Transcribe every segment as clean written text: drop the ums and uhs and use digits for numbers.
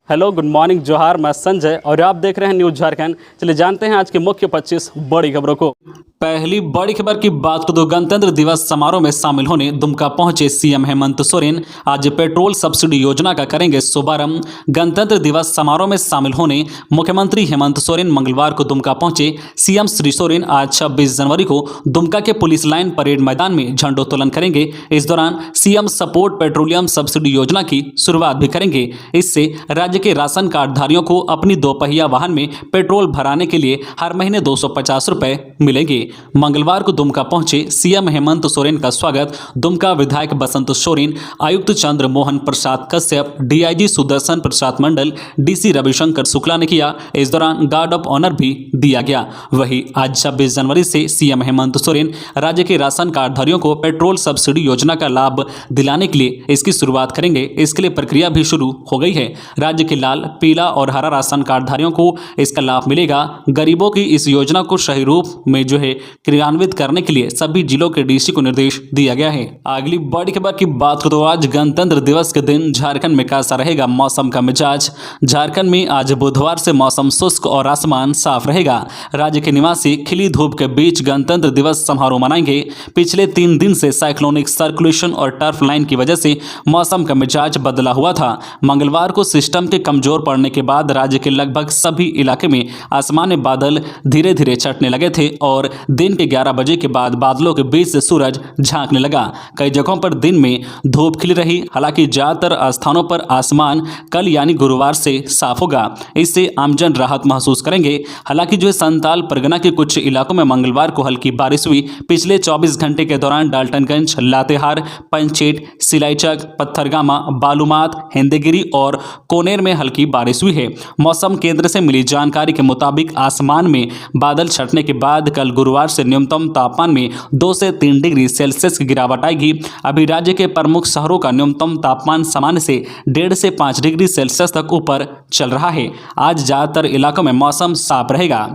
Hello, good morning, जोहार। मैं संजय और आप देख रहे हैं न्यूज़ झारखंड। चलिए जानते हैं आज की मुख्य 25 बड़ी खबरों को। पहली बड़ी खबर की बात करें तो गणतंत्र दिवस समारोह में शामिल होने दुमका पहुंचे सीएम हेमंत सोरेन। आज पेट्रोल सब्सिडी योजना का करेंगे शुभारंभ। गणतंत्र दिवस समारोह में शामिल होने मुख्यमंत्री हेमंत सोरेन मंगलवार को दुमका पहुंचे। सीएम श्री सोरेन आज 26 जनवरी को दुमका के पुलिस लाइन परेड मैदान में झंडोत्तोलन करेंगे। इस दौरान सीएम सपोर्ट पेट्रोलियम सब्सिडी योजना की शुरुआत भी करेंगे। इससे राज्य के राशन कार्डधारियों को अपनी दोपहिया वाहन में पेट्रोल भराने के लिए हर महीने 250 रुपए मिलेंगे। मंगलवार को दुमका पहुंचे सीएम हेमंत सोरेन का स्वागत दुमका विधायक बसंत सोरेन, आयुक्त चंद्र मोहन प्रसाद कश्यप, डीआईजी सुदर्शन प्रसाद मंडल, डीसी रविशंकर शुक्ला ने किया। इस दौरान गार्ड ऑफ ऑनर भी दिया गया। वहीं आज 26 जनवरी से सीएम हेमंत सोरेन राज्य के राशन कार्डधारियों को पेट्रोल सब्सिडी योजना का लाभ दिलाने के लिए इसकी शुरुआत करेंगे। इसके लिए प्रक्रिया भी शुरू हो गई है। राज्य के लाल, पीला और हरा राशन कार्डधारियों को इसका लाभ मिलेगा। गरीबों की इस योजना को सही रूप में क्रियान्वित करने के लिए सभी जिलों के डीसी को निर्देश दिया गया है। अगली बड़ी खबर की बात करें तो आज गणतंत्र दिवस के दिन झारखंड में कैसा रहेगा मौसम का मिजाज। झारखंड में आज बुधवार से मौसम शुष्क और आसमान साफ रहेगा। राज्य के निवासी खिली धूप के बीच गणतंत्र दिवस समारोह मनाएंगे। पिछले 3 दिन से साइक्लोनिक सर्कुलेशन और टर्फ लाइन की वजह से मौसम का मिजाज बदला हुआ था। मंगलवार को सिस्टम के कमजोर पड़ने के बाद राज्य के लगभग सभी इलाके में आसमान में बादल धीरे धीरे छटने लगे थे और दिन के 11 बजे के बाद बादलों के बीच से सूरज झांकने लगा। कई जगहों पर दिन में धूप खिली रही। हालांकि ज्यादातर स्थानों पर आसमान कल यानी गुरुवार से साफ होगा। इससे आमजन राहत महसूस करेंगे। हालांकि संताल परगना के कुछ इलाकों में मंगलवार को हल्की बारिश हुई। पिछले 24 घंटे के दौरान डाल्टनगंज, लातेहार, पंचेट, सिलाईचक, पत्थरगामा, बालूमाथ, हिंदगिरी और कोनेर में हल्की बारिश हुई है। मौसम केंद्र से मिली जानकारी के मुताबिक आसमान में बादल छटने के बाद कल गुरुवार से न्यूनतम तापमान में 2 से 3 डिग्री सेल्सियस की गिरावट आएगी। अभी राज्य के प्रमुख शहरों का न्यूनतम तापमान सामान्य से 1.5 से 5 डिग्री सेल्सियस तक ऊपर चल रहा है। आज ज्यादातर इलाकों में मौसम साफ रहेगा।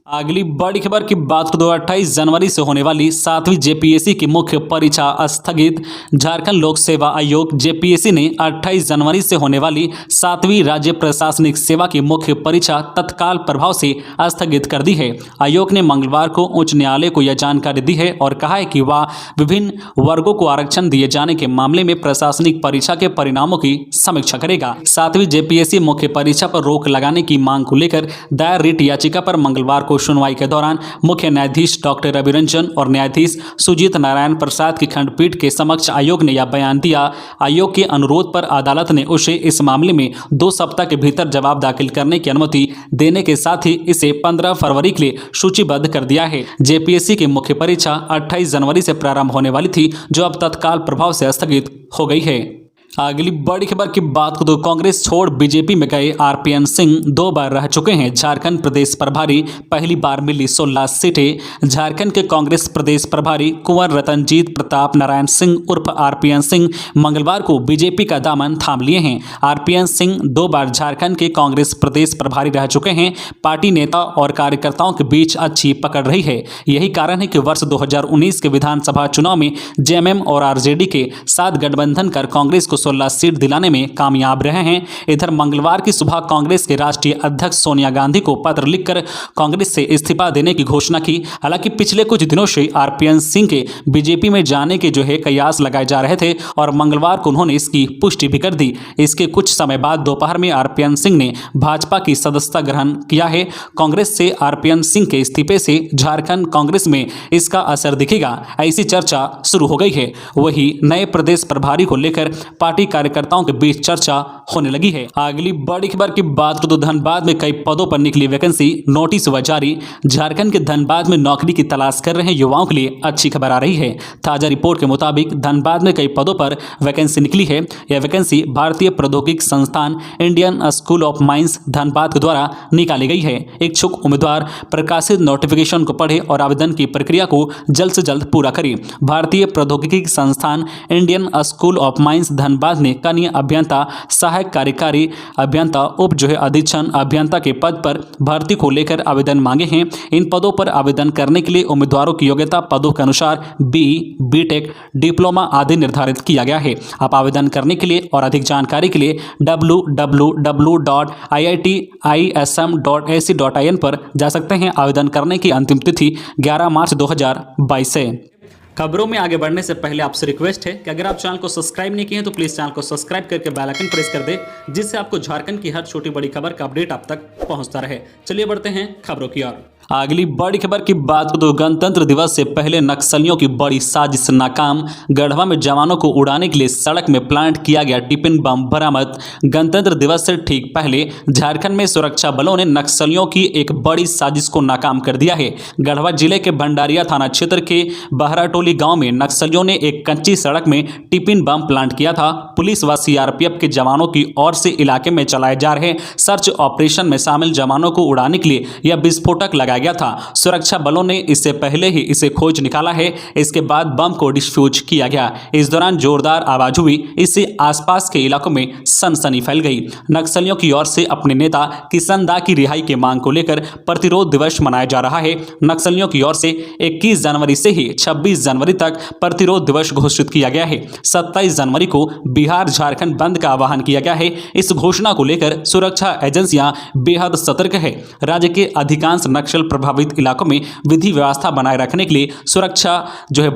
अगली बड़ी खबर की बात करें तो 28 जनवरी से होने वाली 7वीं जेपीएससी की मुख्य परीक्षा स्थगित। झारखंड लोक सेवा आयोग जेपीएससी ने 28 जनवरी से होने वाली 7वीं राज्य प्रशासनिक सेवा की मुख्य परीक्षा तत्काल प्रभाव से स्थगित कर दी है। आयोग ने मंगलवार को उच्च न्यायालय को यह जानकारी दी है और कहा है कि वह विभिन्न वर्गों को आरक्षण दिए जाने के मामले में प्रशासनिक परीक्षा के परिणामों की समीक्षा करेगा। 7वीं जेपीएससी मुख्य परीक्षा पर रोक लगाने की मांग को लेकर दायर रिट याचिका पर मंगलवार को सुनवाई के दौरान मुख्य न्यायाधीश डॉक्टर रवि रंजन और न्यायाधीश सुजीत नारायण प्रसाद की खंडपीठ के समक्ष आयोग ने यह बयान दिया। आयोग के अनुरोध पर अदालत ने उसे इस मामले में 2 सप्ताह के भीतर जवाब दाखिल करने की अनुमति देने के साथ ही इसे 15 फरवरी के लिए सूचीबद्ध कर दिया है। जेपीएससी की मुख्य परीक्षा 28 जनवरी से प्रारंभ होने वाली थी, जो अब तत्काल प्रभाव से स्थगित हो गई है। अगली बड़ी खबर की बात करें तो कांग्रेस छोड़ बीजेपी में गए आरपीएन सिंह 2 बार रह चुके हैं झारखंड प्रदेश प्रभारी। पहली बार मिली 16 सीटें। झारखंड के कांग्रेस प्रदेश प्रभारी कुंवर रतनजीत प्रताप नारायण सिंह उर्फ आरपीएन सिंह मंगलवार को बीजेपी का दामन थाम लिए हैं। आरपीएन सिंह 2 बार झारखंड के कांग्रेस प्रदेश प्रभारी रह चुके हैं। पार्टी नेता और कार्यकर्ताओं के बीच अच्छी पकड़ रही है। यही कारण है कि वर्ष 2019 के विधानसभा चुनाव में जेएमएम और आरजेडी के साथ गठबंधन कर कांग्रेस को 16 सीट दिलाने में कामयाब रहे हैं। इधर मंगलवार की सुबह कांग्रेस के राष्ट्रीय अध्यक्ष सोनिया गांधी को पत्र लिखकर कांग्रेस से इस्तीफा देने की घोषणा की। हालांकि पिछले कुछ दिनों से आरपीएन सिंह के बीजेपी में जाने के कयास लगाए जा रहे थे और मंगलवार को उन्होंने इसकी पुष्टि भी कर दी। इसके कुछ समय बाद दोपहर में आरपीएन सिंह ने भाजपा की सदस्यता ग्रहण किया है। कांग्रेस से आरपीएन सिंह के इस्तीफे से झारखंड कांग्रेस में इसका असर दिखेगा, ऐसी चर्चा शुरू हो गई है। वही नए प्रदेश प्रभारी को लेकर पार्टी कार्यकर्ताओं के बीच चर्चा होने लगी है। अगली बड़ी खबर की बात करें तो धनबाद में कई पदों पर निकली वैकेंसी, नोटिस हुआ जारी। झारखंड के धनबाद में नौकरी की तलाश कर रहे युवाओं के लिए अच्छी खबर आ रही है। ताजा रिपोर्ट के मुताबिक धनबाद में कई पदों पर वैकेंसी निकली है। यह वैकेंसी भारतीय प्रौद्योगिकी संस्थान Indian school of mines Dhanbad के द्वारा निकाली गई है। इच्छुक उम्मीदवार प्रकाशित नोटिफिकेशन को पढ़े और आवेदन की प्रक्रिया को जल्द से जल्द पूरा करें। भारतीय प्रौद्योगिकी संस्थान Indian school of mines Dhanbad Dhanbad ने कनीय अभियंता, सहायक कार्यकारी अभियंता, उप अधीक्षण अभियंता के पद पर भर्ती को लेकर आवेदन मांगे हैं। इन पदों पर आवेदन करने के लिए उम्मीदवारों की योग्यता पदों के अनुसार BE, BTech, डिप्लोमा आदि निर्धारित किया गया है। आप आवेदन करने के लिए और अधिक जानकारी के लिए www.iitism.ac.in पर जा सकते हैं। आवेदन करने की अंतिम तिथि 11 मार्च 2022 है। खबरों में आगे बढ़ने से पहले आपसे रिक्वेस्ट है कि अगर आप चैनल को सब्सक्राइब नहीं किए हैं तो प्लीज़ चैनल को सब्सक्राइब करके बेल आइकन प्रेस कर दे, जिससे आपको झारखंड की हर छोटी बड़ी खबर का अपडेट आप तक पहुंचता रहे। चलिए बढ़ते हैं खबरों की ओर। अगली बड़ी खबर की बात करें तो गणतंत्र दिवस से पहले नक्सलियों की बड़ी साजिश नाकाम। गढ़वा में जवानों को उड़ाने के लिए सड़क में प्लांट किया गया टिफिन बम बरामद। गणतंत्र दिवस से ठीक पहले झारखंड में सुरक्षा बलों ने नक्सलियों की एक बड़ी साजिश को नाकाम कर दिया है। गढ़वा जिले के भंडारिया थाना क्षेत्र के बहराटोली गांव में नक्सलियों ने एक कच्ची सड़क में टिफिन बम प्लांट किया था। पुलिस व CRPF के जवानों की ओर से इलाके में चलाए जा रहे सर्च ऑपरेशन में शामिल जवानों को उड़ाने के लिए यह विस्फोटक लगाया गया था। सुरक्षा बलों ने इससे पहले ही इसे खोज निकाला है। इसके बाद बम को डिफ्यूज किया गया। इस दौरान जोरदार आवाज हुई। इससे आसपास के इलाकों में सनसनी फैल गई। नक्सलियों की ओर से अपने नेता किशन दा की रिहाई की मांग को लेकर प्रतिरोध दिवस मनाया जा रहा है। नक्सलियों की ओर से 21 जनवरी से ही 26 जनवरी तक प्रतिरोध दिवस घोषित किया गया है। 27 जनवरी को बिहार झारखंड बंद का आह्वान किया गया है। इस घोषणा को लेकर सुरक्षा एजेंसियां बेहद सतर्क है। राज्य के अधिकांश नक्सल प्रभावित इलाकों में विधि व्यवस्था बनाए रखने के लिए सुरक्षा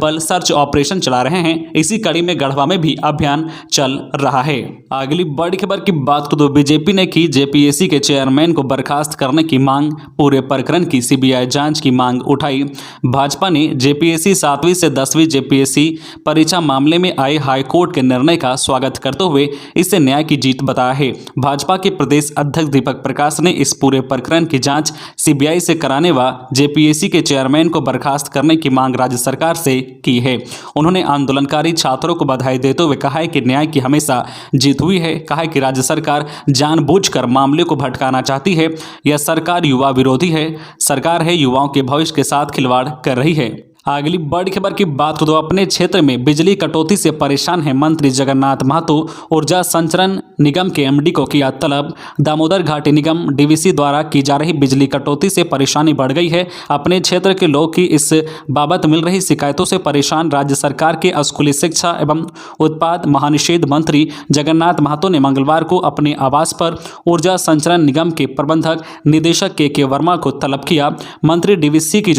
बल सर्च ऑपरेशन चला रहे हैं। इसी कड़ी में गढ़वा में भी अभियान चल रहा है। अगली बड़ी खबर की बात करें तो बीजेपी ने की JPSC के चेयरमैन को बर्खास्त करने की मांग। पूरे प्रकरण की CBI जांच की मांग उठाई। भाजपा ने JPSC 7वीं से 10वीं JPSC परीक्षा मामले में आए हाईकोर्ट के निर्णय का स्वागत करते हुए इसे न्याय की जीत बताया है। भाजपा के प्रदेश अध्यक्ष दीपक प्रकाश ने इस पूरे प्रकरण की जांच CBI से कराने व JPSC के चेयरमैन को बर्खास्त करने की मांग राज्य सरकार से की है। उन्होंने आंदोलनकारी छात्रों को बधाई देते हुए कहा है कि न्याय की हमेशा जीत हुई है। कहा है कि राज्य सरकार जानबूझकर मामले को भटकाना चाहती है। यह सरकार युवा विरोधी है। सरकार है युवाओं के भविष्य के साथ खिलवाड़ कर रही है। अगली बड़ी खबर की बात करें तो अपने क्षेत्र में बिजली कटौती से परेशान है मंत्री जगन्नाथ महतो। ऊर्जा संचरण निगम के MD को किया तलब। दामोदर घाटी निगम DVC द्वारा की जा रही बिजली कटौती से परेशानी बढ़ गई है। अपने क्षेत्र के लोग की इस बाबत मिल रही शिकायतों से परेशान राज्य सरकार के स्कूली शिक्षा एवं उत्पाद महानिषेध मंत्री जगन्नाथ महतो ने मंगलवार को अपने आवास पर ऊर्जा संचरण निगम के प्रबंधक निदेशक KK वर्मा को तलब किया। मंत्री DVC की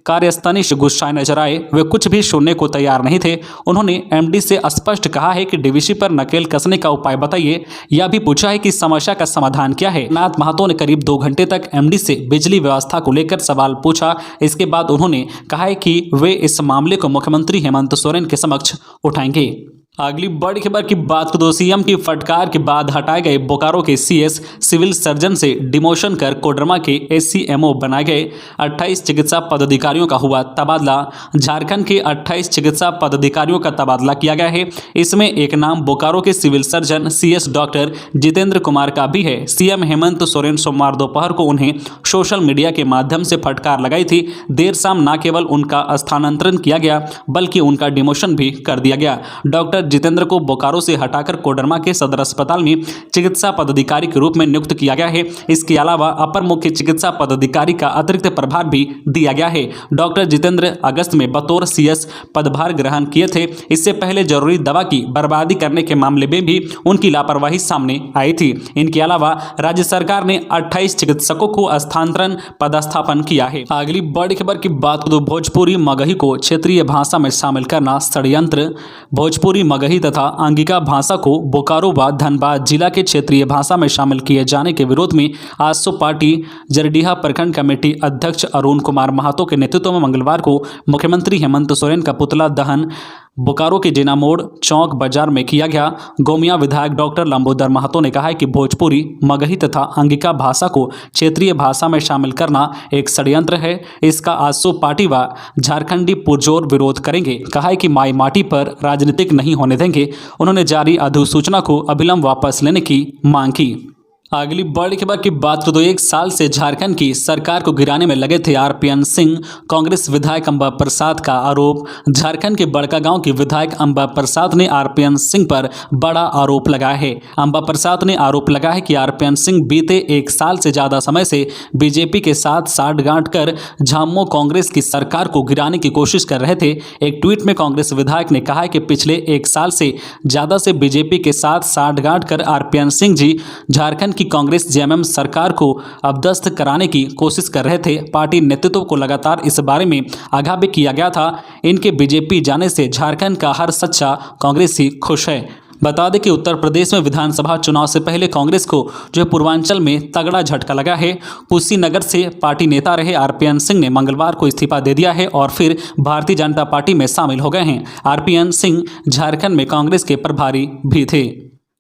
कार्यस्थनी से नजर आए। वे कुछ भी सुनने को तैयार नहीं थे। उन्होंने MD से स्पष्ट कहा है कि DVC पर नकेल कसने का उपाय बताइए। यह भी पूछा है कि समस्या का समाधान क्या है। नाथ महतो ने करीब 2 घंटे तक MD से बिजली व्यवस्था को लेकर सवाल पूछा। इसके बाद उन्होंने कहा है कि वे इस मामले को मुख्यमंत्री हेमंत सोरेन के समक्ष उठाएंगे। अगली बड़ी खबर की बात करें तो CM की फटकार के बाद हटाए गए बोकारो के CS सिविल सर्जन से डिमोशन कर कोडरमा के SCMO बनाए गए। 28 चिकित्सा पदाधिकारियों का हुआ तबादला। झारखंड के 28 चिकित्सा पदाधिकारियों का तबादला किया गया है। इसमें एक नाम बोकारो के civil surgeon CS doctor Jitendra Kumar का भी है। CM हेमंत सोरेन सोमवार दोपहर को उन्हें सोशल मीडिया के माध्यम से फटकार लगाई थी। देर शाम न केवल उनका स्थानांतरण किया गया बल्कि उनका डिमोशन भी कर दिया गया। डॉक्टर जितेंद्र को बोकारो से हटाकर कोडरमा के सदर अस्पताल में चिकित्सा पदाधिकारी के रूप में नियुक्त किया गया है। इसके अलावा अपर मुख्य चिकित्सा पदाधिकारी का अतिरिक्त प्रभार भी दिया गया है। डॉक्टर जितेंद्र अगस्त में बतौर CS पदभार ग्रहण किए थे। इससे पहले जरूरी दवा की बर्बादी करने के मामले में भी उनकी लापरवाही सामने आई थी। इनके अलावा राज्य सरकार ने 28 चिकित्सकों को स्थानांतरण पदस्थापन किया है। अगली बड़ी खबर की बात करें तो भोजपुरी मगही को क्षेत्रीय भाषा में शामिल करना षड्यंत्र। भोजपुरी मगही तथा अंगिका भाषा को बोकारो व धनबाद जिला के क्षेत्रीय भाषा में शामिल किए जाने के विरोध में आजसू पार्टी जरडीहा प्रखंड कमेटी अध्यक्ष अरुण कुमार महतो के नेतृत्व में मंगलवार को मुख्यमंत्री हेमंत सोरेन का पुतला दहन बोकारो के जिना मोड़ चौक बाजार में किया गया। गोमिया विधायक डॉक्टर लंबोदर महतो ने कहा है कि भोजपुरी मगही तथा अंगिका भाषा को क्षेत्रीय भाषा में शामिल करना एक षड्यंत्र है। इसका आजसू पार्टी व झारखंडी पुरजोर विरोध करेंगे। कहा है कि माई माटी पर राजनीतिक नहीं होने देंगे। उन्होंने जारी अधिसूचना को अविलंब वापस लेने की मांग की। अगली बड़ी खबर की बात करें तो एक साल से झारखंड की सरकार को गिराने में लगे थे आरपीएन सिंह। कांग्रेस विधायक अंबा प्रसाद का आरोप। झारखंड के बड़कागांव की विधायक अंबा प्रसाद ने आरपीएन सिंह पर बड़ा आरोप लगाया है। अंबा प्रसाद ने आरोप लगाया है कि आरपीएन सिंह बीते एक साल से ज्यादा समय से बीजेपी के साथ साठगांठ कर झामुमो कांग्रेस की सरकार को गिराने की कोशिश कर रहे थे। एक ट्वीट में कांग्रेस विधायक ने कहा है कि पिछले एक साल से ज्यादा से बीजेपी के साथ साठगांठ कर आरपीएन सिंह जी झारखंड की कांग्रेस जेएमएम सरकार को अपदस्थ कराने की कोशिश कर रहे थे। पार्टी नेतृत्व को लगातार इस बारे में आगाह भी किया गया था। इनके बीजेपी जाने से झारखंड का हर सच्चा कांग्रेसी खुश है। बता दें कि उत्तर प्रदेश में विधानसभा चुनाव से पहले कांग्रेस को जो पूर्वांचल में तगड़ा झटका लगा है। कुशीनगर से पार्टी नेता रहे आरपीएन सिंह ने मंगलवार को इस्तीफा दे दिया है और फिर भारतीय जनता पार्टी में शामिल हो गए हैं। आरपीएन सिंह झारखंड में कांग्रेस के प्रभारी भी थे।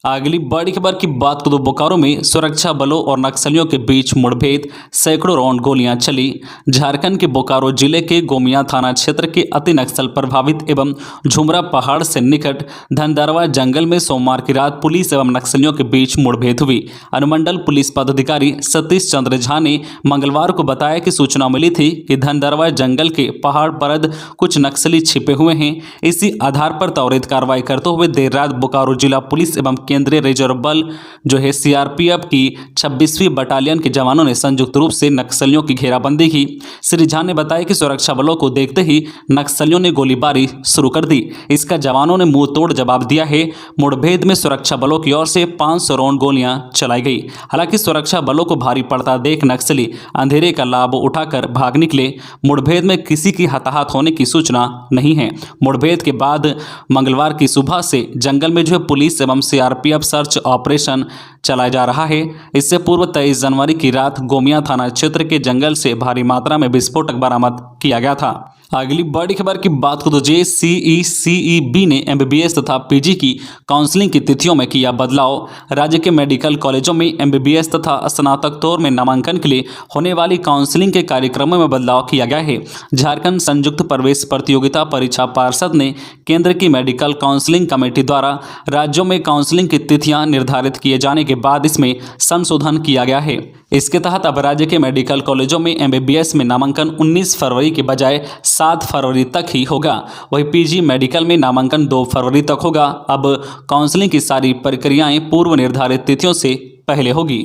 अगली बड़ी खबर की बात करें तो बोकारो में सुरक्षा बलों और नक्सलियों के बीच मुठभेड़, सैकड़ों राउंड गोलियां चली। झारखंड के बोकारो जिले के गोमिया थाना क्षेत्र के अति नक्सल प्रभावित एवं झुमरा पहाड़ से निकट धनदरवा जंगल में सोमवार की रात पुलिस एवं नक्सलियों के बीच मुठभेड़ हुई। अनुमंडल पुलिस पदाधिकारी सतीश चंद्र झा ने मंगलवार को बताया कि सूचना मिली थी कि धनदरवा जंगल के पहाड़ पर कुछ नक्सली छिपे हुए हैं। इसी आधार पर त्वरित कार्रवाई करते हुए देर रात बोकारो जिला पुलिस एवं केंद्रीय रिजर्व बल जो है सीआरपीएफ की 26वीं बटालियन के जवानों ने संयुक्त रूप से नक्सलियों की घेराबंदी की। श्री झा ने बताया कि सुरक्षा बलों को देखते ही नक्सलियों ने गोलीबारी शुरू कर दी। इसका जवानों ने मुंह तोड़ जवाब दिया है। मुठभेड़ में सुरक्षा बलों की ओर से 500 राउंड गोलियां चलाई गई। हालांकि सुरक्षा बलों को भारी पड़ता देख नक्सली अंधेरे का लाभ उठाकर भाग निकले। मुठभेड़ में किसी की हताहत होने की सूचना नहीं है। मुठभेड़ के बाद मंगलवार की सुबह से जंगल में जो है पुलिस एवं सीआरपीएफ सर्च ऑपरेशन चलाया जा रहा है। इससे पूर्व 23 जनवरी की रात गोमिया थाना क्षेत्र के जंगल से भारी मात्रा में विस्फोटक बरामद किया गया था। अगली बड़ी खबर की बात करें तो जेसीईसीईबी ने एमबीबीएस तथा पीजी की काउंसलिंग की तिथियों में किया बदलाव। राज्य के मेडिकल कॉलेजों में एमबीबीएस तथा स्नातकोत्तर में नामांकन के लिए होने वाली काउंसलिंग के कार्यक्रमों में बदलाव किया गया है। झारखंड संयुक्त प्रवेश प्रतियोगिता परीक्षा पार्षद ने केंद्र की मेडिकल काउंसलिंग कमेटी द्वारा राज्यों में काउंसलिंग की तिथियां निर्धारित किए जाने के बाद इसमें संशोधन किया गया है। इसके तहत अब राज्य के मेडिकल कॉलेजों में एमबीबीएस में नामांकन 19 फरवरी के बजाय 7 फरवरी तक ही होगा। वहीं पीजी मेडिकल में नामांकन 2 फरवरी तक होगा। अब काउंसलिंग की सारी प्रक्रियाएं पूर्व निर्धारित तिथियों से पहले होगी।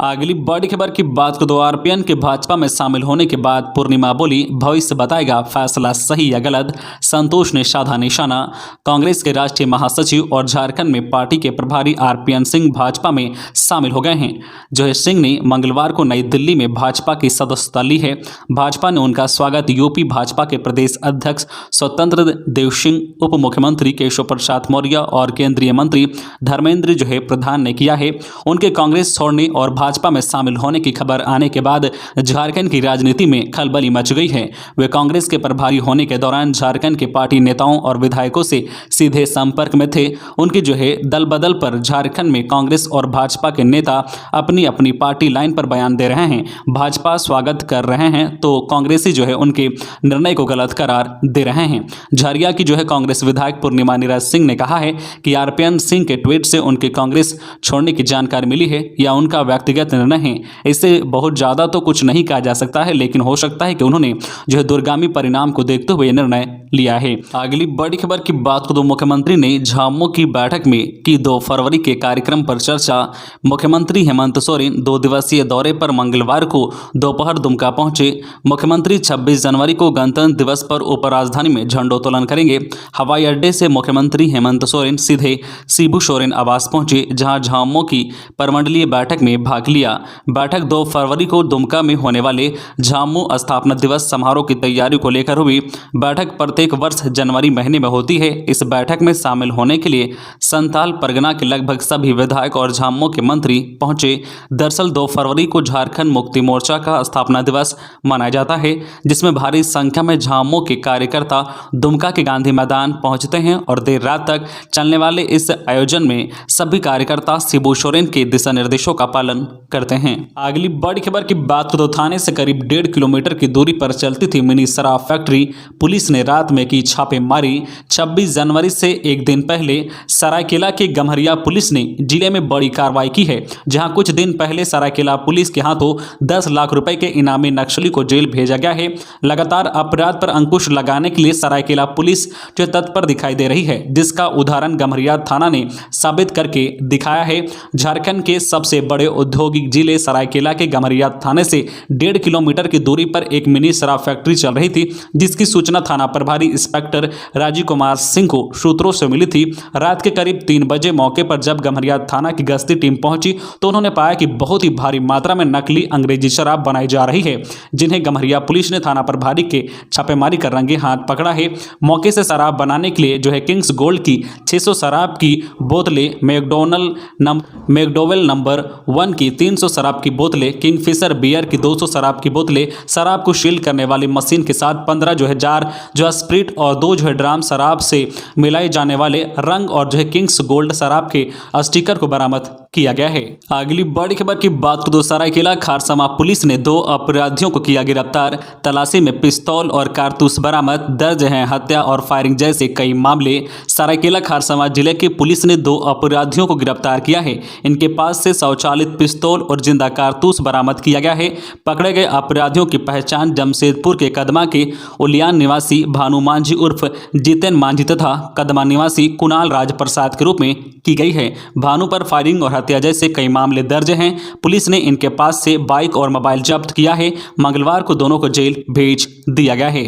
अगली बड़ी खबर की बात करें तो आरपीएन के भाजपा में शामिल होने के बाद पूर्णिमा बोली, भविष्य बताएगा फैसला सही या गलत। संतोष ने साधा निशाना। कांग्रेस के राष्ट्रीय महासचिव और झारखंड में पार्टी के प्रभारी आरपीएन सिंह भाजपा में शामिल हो गए हैं। जो सिंह ने मंगलवार को नई दिल्ली में भाजपा की सदस्यता ली है। भाजपा ने उनका स्वागत यूपी भाजपा के प्रदेश अध्यक्ष स्वतंत्र देव सिंह, उप मुख्यमंत्री केशव प्रसाद मौर्य और केंद्रीय मंत्री धर्मेंद्र प्रधान ने किया है। उनके कांग्रेस छोड़ने और भाजपा में शामिल होने की खबर आने के बाद झारखंड की राजनीति में खलबली मच गई है। वे कांग्रेस के प्रभारी होने के दौरान झारखंड के पार्टी नेताओं और विधायकों से सीधे संपर्क में थे। उनके दल बदल पर झारखंड में कांग्रेस और भाजपा के नेता अपनी अपनी पार्टी लाइन पर बयान दे रहे हैं। भाजपा स्वागत कर रहे हैं तो कांग्रेसी उनके निर्णय को गलत करार दे रहे हैं। झरिया की कांग्रेस विधायक पूर्णिमा नीरज सिंह ने कहा है कि आरपीएन सिंह के ट्वीट से उनके कांग्रेस छोड़ने की जानकारी मिली है या उनका व्यक्तिगत निर्णय है। इससे बहुत ज्यादा तो कुछ नहीं कहा जा सकता है, लेकिन हो सकता है कि उन्होंने दूरगामी परिणाम को देखते हुए निर्णय लिया है। अगली बड़ी खबर की बात करें तो मुख्यमंत्री ने झामुमो की बैठक में की 2 फरवरी के कार्यक्रम पर चर्चा। मुख्यमंत्री हेमंत सोरेन 2 दिवसीय दौरे पर मंगलवार को दोपहर दुमका पहुंचे। मुख्यमंत्री 26 जनवरी को गणतंत्र दिवस पर उपराजधानी में झंडोत्तोलन करेंगे। हवाई अड्डे से मुख्यमंत्री हेमंत सोरेन सीधे शिबू सोरेन आवास पहुंचे, जहां झामुमो की प्रमंडलीय बैठक में भाग लिया। बैठक 2 फरवरी को दुमका में होने वाले झामुमो स्थापना दिवस समारोह की तैयारी को लेकर हुई। बैठक प्रत्येक वर्ष जनवरी महीने में होती है। इस बैठक में शामिल होने के लिए संताल परगना के लगभग सभी विधायक और झामुमो के मंत्री पहुंचे। दरअसल 2 फरवरी को झारखंड मुक्ति मोर्चा का स्थापना दिवस मनाया जाता है, जिसमें भारी संख्या में झामुमो के कार्यकर्ता दुमका के गांधी मैदान पहुंचते हैं और देर रात तक चलने वाले इस आयोजन में सभी कार्यकर्ता शिबू सोरेन के दिशा निर्देशों का पालन करते हैं। अगली बड़ी खबर की बात करें तो थाने से करीब 1.5 किलोमीटर की दूरी पर चलती थी मिनी शराब फैक्ट्री। पुलिस ने रात में की छापेमारी। 26 जनवरी से एक दिन पहले सरायकेला के गम्हरिया पुलिस ने जिले में बड़ी कार्रवाई की है, जहां कुछ दिन पहले सरायकेला पुलिस के हाथों 10 लाख रुपए के इनामी नक्सली को जेल भेजा गया है। लगातार अपराध पर अंकुश लगाने के लिए सरायकेला पुलिस जो तत्पर दिखाई दे रही है, जिसका उदाहरण गम्हरिया थाना ने साबित करके दिखाया है। झारखंड के सबसे बड़े औद्योगिक जिले सरायकेला के गम्हरिया थाने से 1.5 किलोमीटर की दूरी पर एक मिनी शराब फैक्ट्री चल रही थी, जिसकी सूचना थाना प्रभारी इंस्पेक्टर राजीव कुमार सिंह को सूत्रों से मिली थी। रात के करीब 3 बजे मौके पर जब गम्हरिया थाना की गश्ती टीम पहुंची तो उन्होंने पाया कि बहुत ही भारी मात्रा में नकली अंग्रेजी शराब बनाई जा रही है, जिन्हें गम्हरिया पुलिस ने थाना प्रभारी के छापेमारी कर रंगे हाथ पकड़ा है। मौके से शराब बनाने के लिए किंग्स गोल्ड की 600 शराब की बोतलें, मैकडोवेल नंबर 1 की 300 शराब की बोतलें, किंगफिशर बियर की 200 शराब की बोतलें, शराब को सील करने वाली मशीन के साथ 15 जार स्प्रिट और 2 ड्राम शराब से मिलाए जाने वाले रंग और किंग्स गोल्ड शराब के स्टिकर को बरामद किया गया है। अगली बड़ी खबर की बात करें तो सरायकेला खारसमा पुलिस ने 2 अपराधियों को किया गिरफ्तार। तलाशी में पिस्तौल और कारतूस बरामद। दर्ज हैं हत्या और फायरिंग जैसे कई मामले। सरायकेला खारसमा जिले की पुलिस ने 2 अपराधियों को गिरफ्तार किया है। इनके पास से स्वचालित पिस्तौल और जिंदा कारतूस बरामद किया गया है। पकड़े गए अपराधियों की पहचान जमशेदपुर के कदमा के उलियान निवासी भानु मांझी उर्फ जितेन मांझी तथा कदमा निवासी कुणाल राज प्रसाद के रूप में की गई है। भानु पर फायरिंग और हत्या जैसे कई मामले दर्ज हैं। पुलिस ने इनके पास से बाइक और मोबाइल जब्त किया है। मंगलवार को दोनों को जेल भेज दिया गया है।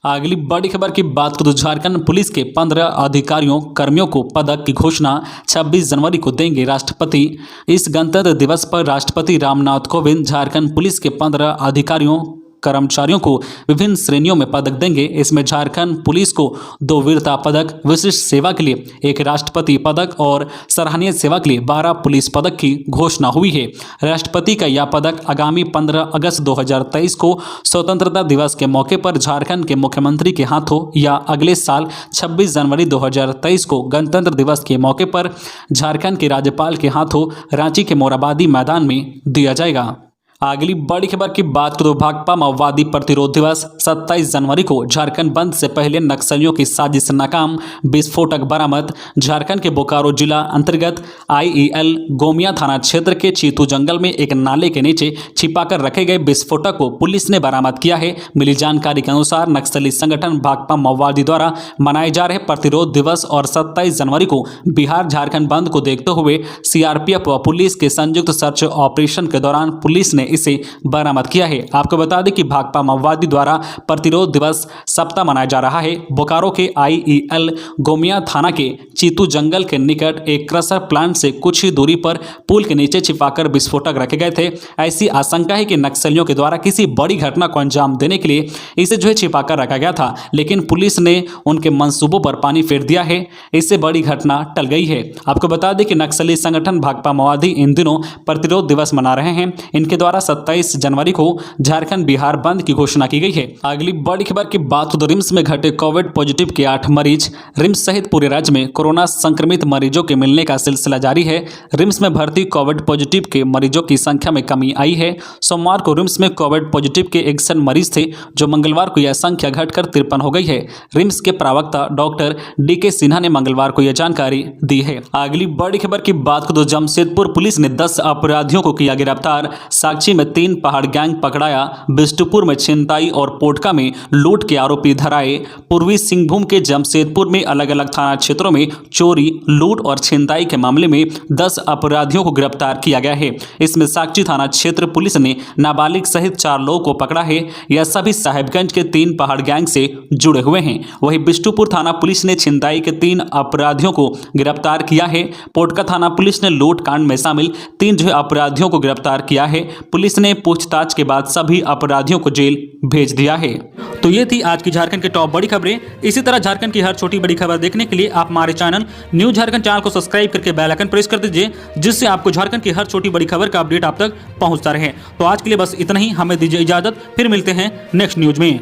अगली बड़ी खबर की बात करें तो झारखंड पुलिस के 15 अधिकारियों कर्मियों को पदक की घोषणा 26 जनवरी को देंगे राष्ट्रपति। इस गणतंत्र दिवस पर राष्ट्रपति रामनाथ कोविंद झारखंड पुलिस के 15 अधिकारियों कर्मचारियों को विभिन्न श्रेणियों में पदक देंगे। इसमें झारखंड पुलिस को 2 वीरता पदक, विशिष्ट सेवा के लिए 1 राष्ट्रपति पदक और सराहनीय सेवा के लिए 12 पुलिस पदक की घोषणा हुई है। राष्ट्रपति का यह पदक आगामी 15 अगस्त 2023 को स्वतंत्रता दिवस के मौके पर झारखंड के मुख्यमंत्री के हाथों या अगले साल 26 जनवरी 2023 को गणतंत्र दिवस के मौके पर झारखंड के राज्यपाल के हाथों रांची के मोरहाबादी मैदान में दिया जाएगा। अगली बड़ी खबर की बात करें तो भाकपा माओवादी प्रतिरोध दिवस 27 जनवरी को झारखंड बंद से पहले नक्सलियों की साजिश नाकाम। विस्फोटक बरामद। झारखंड के बोकारो जिला अंतर्गत IEL गोमिया थाना क्षेत्र के चीतू जंगल में एक नाले के नीचे छिपाकर रखे गए विस्फोटक को पुलिस ने बरामद किया है। मिली जानकारी के अनुसार नक्सली संगठन भाकपा माओवादी द्वारा मनाए जा रहे प्रतिरोध दिवस और 27 जनवरी को बिहार झारखंड बंद को देखते हुए CRPF व पुलिस के संयुक्त सर्च ऑपरेशन के दौरान पुलिस ने इसे बरामद किया है। आपको बता दें कि भाकपा माओवादी द्वारा प्रतिरोध दिवस सप्ताह मनाया जा रहा है। बोकारो के IEL गोमिया थाना के चीतू जंगल के निकट एक क्रशर प्लांट से कुछ ही दूरी पर पुल के नीचे छिपाकर विस्फोटक रखे गए थे। ऐसी आशंका है कि नक्सलियों के द्वारा किसी बड़ी घटना को अंजाम देने के लिए इसे छिपाकर रखा गया था, लेकिन पुलिस ने उनके मंसूबों पर पानी फेर दिया है। इससे बड़ी घटना टल गई है। आपको बता दें कि नक्सली संगठन भाकपा माओवादी इन दिनों प्रतिरोध दिवस मना रहे हैं। इनके द्वारा 27 जनवरी को झारखंड बिहार बंद की घोषणा की गई है। अगली बड़ी खबर की बात तो रिम्स में घटे कोविड पॉजिटिव के 8 मरीज। रिम्स सहित पूरे राज्य में कोरोना संक्रमित मरीजों के मिलने का सिलसिला जारी है। रिम्स में भर्ती कोविड पॉजिटिव के मरीजों की संख्या में कमी आई है। सोमवार को रिम्स में कोविड पॉजिटिव के 61 मरीज थे, जो मंगलवार को यह संख्या घटकर 53 हो गई है। रिम्स के प्रवक्ता डॉक्टर DK सिन्हा ने मंगलवार को यह जानकारी दी है। अगली बड़ी खबर की बात तो जमशेदपुर पुलिस ने 10 अपराधियों को किया गिरफ्तार। साक्षी में 3 पहाड़ गैंग पकड़ाया। बिष्टुपुर में छिनताई और पोटका में लूट के आरोपी धराए। पूर्वी सिंहभूम के जमशेदपुर में अलग अलग थाना क्षेत्रों में चोरी, लूट और छिनताई के मामले में 10 अपराधियों को गिरफ्तार किया गया है। इसमें साक्षी थाना क्षेत्र पुलिस ने नाबालिग सहित 4 लोगों को पकड़ा है। यह सभी साहेबगंज के 3 पहाड़ गैंग से जुड़े हुए हैं। वहीं बिष्टुपुर थाना पुलिस ने छिनताई के 3 अपराधियों को गिरफ्तार किया है। पोटका थाना पुलिस ने लूट कांड में शामिल 3 अपराधियों को गिरफ्तार किया है। पुलिस ने पूछताछ के बाद सभी अपराधियों को जेल भेज दिया है। तो ये थी आज की झारखंड की टॉप बड़ी खबरें। इसी तरह झारखंड की हर छोटी बड़ी खबर देखने के लिए आप हमारे चैनल न्यूज झारखंड चैनल को सब्सक्राइब करके बेल आइकन प्रेस कर दीजिए, जिससे आपको झारखंड की हर छोटी बड़ी खबर का अपडेट आप तक पहुंचता रहे। तो आज के लिए बस इतना ही। हमें दीजिए इजाजत, फिर मिलते हैं नेक्स्ट न्यूज में।